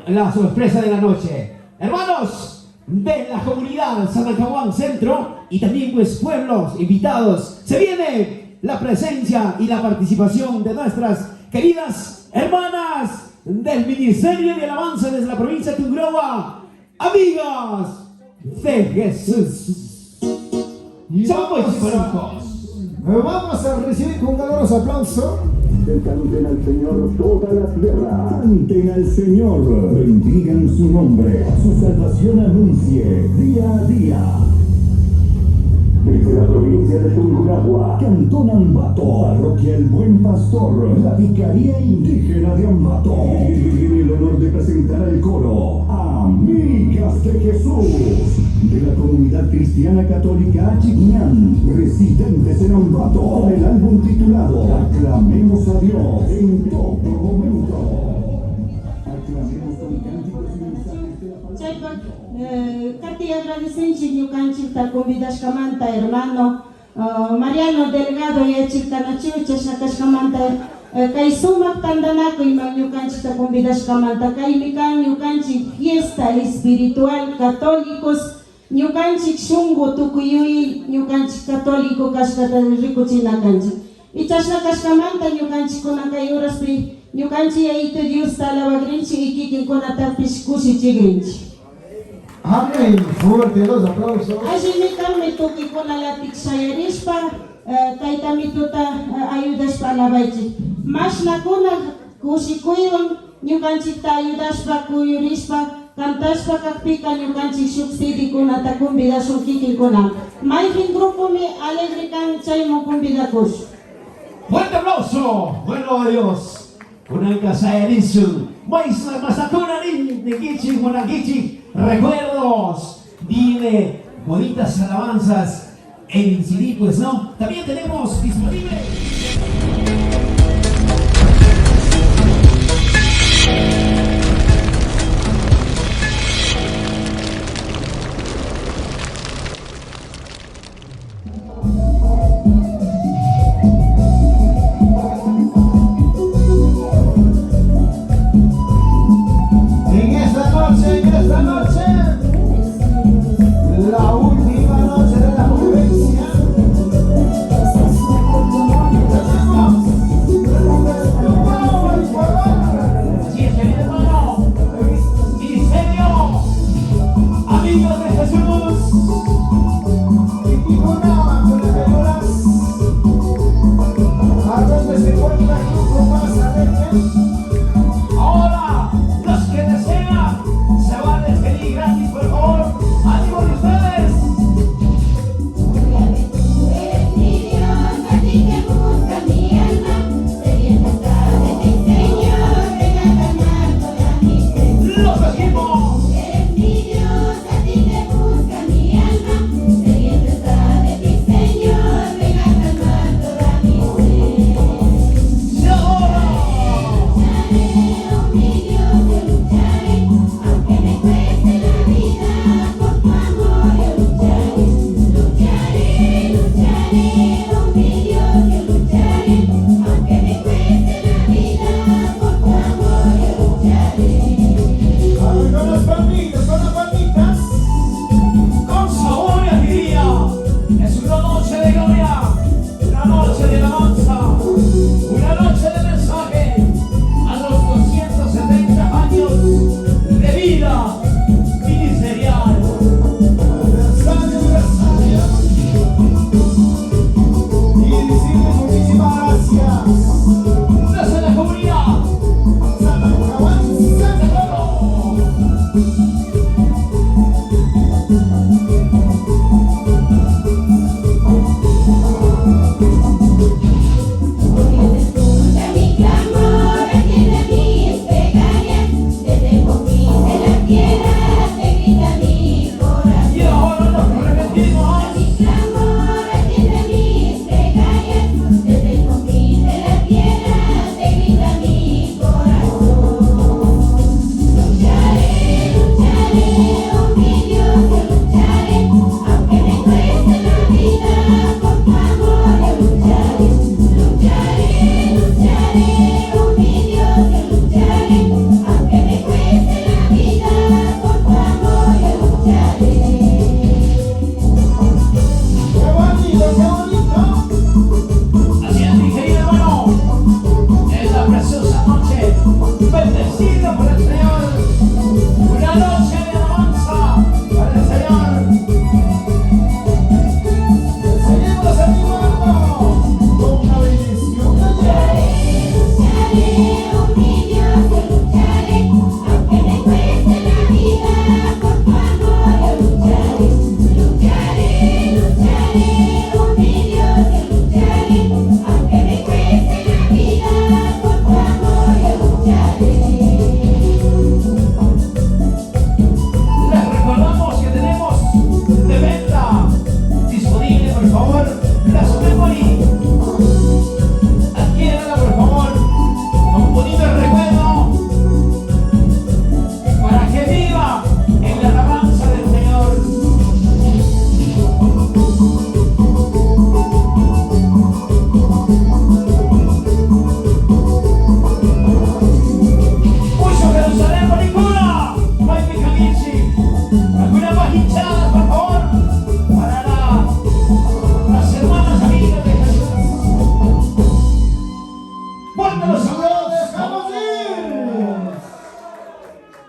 la sorpresa de la noche. Hermanos de la comunidad Sanacahuán Centro y también pues pueblos invitados, se viene la presencia y la participación de nuestras queridas hermanas del Ministerio de Alabanza desde la provincia de Tungurahua, amigas de Jesús. Vamos a recibir con caloroso aplauso. Canten al Señor toda la tierra. Canten al Señor. Bendigan su nombre. Su salvación anuncie día a día. Desde la provincia de Tungurahua, Cantón Ambato, Parroquia El Buen Pastor, la Vicaría Indígena de Ambato, tiene el honor de presentar al coro Amigas de Jesús, de la comunidad cristiana católica Achigñán, residentes en Ambato, con el álbum titulado Aclamemos a Dios en todo momento. Aclamemos con cánticos y mensajes de la palabra. Cati agradecente ñu canchik ta convidashkamanta hermano Mariano Delgado yachirkanachu chashnakashkamanta kay sumak tandanakuy man ñu canchik ta convidashkamanta kay mikan ñu canchik fiesta espiritual católicos ñu canchik shungo tukuyuy ñu canchik católico kashkata rikuchina canchik y chashnakashkamanta ñu canchik kuna kay hораspri ñu canchik yayito Dios ta alabagrinchik y kikinkunatapish kushichigrinchik. Amén. Fuerte los aplausos. Ajimita me toki con la pixayarishpa, kaita mituta ayudashpa alabaichi. Mashna kuna kushikuyon, nyukanchikta ayudashpa kuyurishpa, cantashpa kakpika nyukanchik shuksidi kuna ta kumbidashun kiki kuna. Maifin grupo me alegre kan chaymo kumbidakush. Fuerte aplauso, bueno Dios. Una casayarisun, maisla masatuna de Gichi, Monagichi, recuerdos, vive bonitas alabanzas en CD, pues no. También tenemos disponible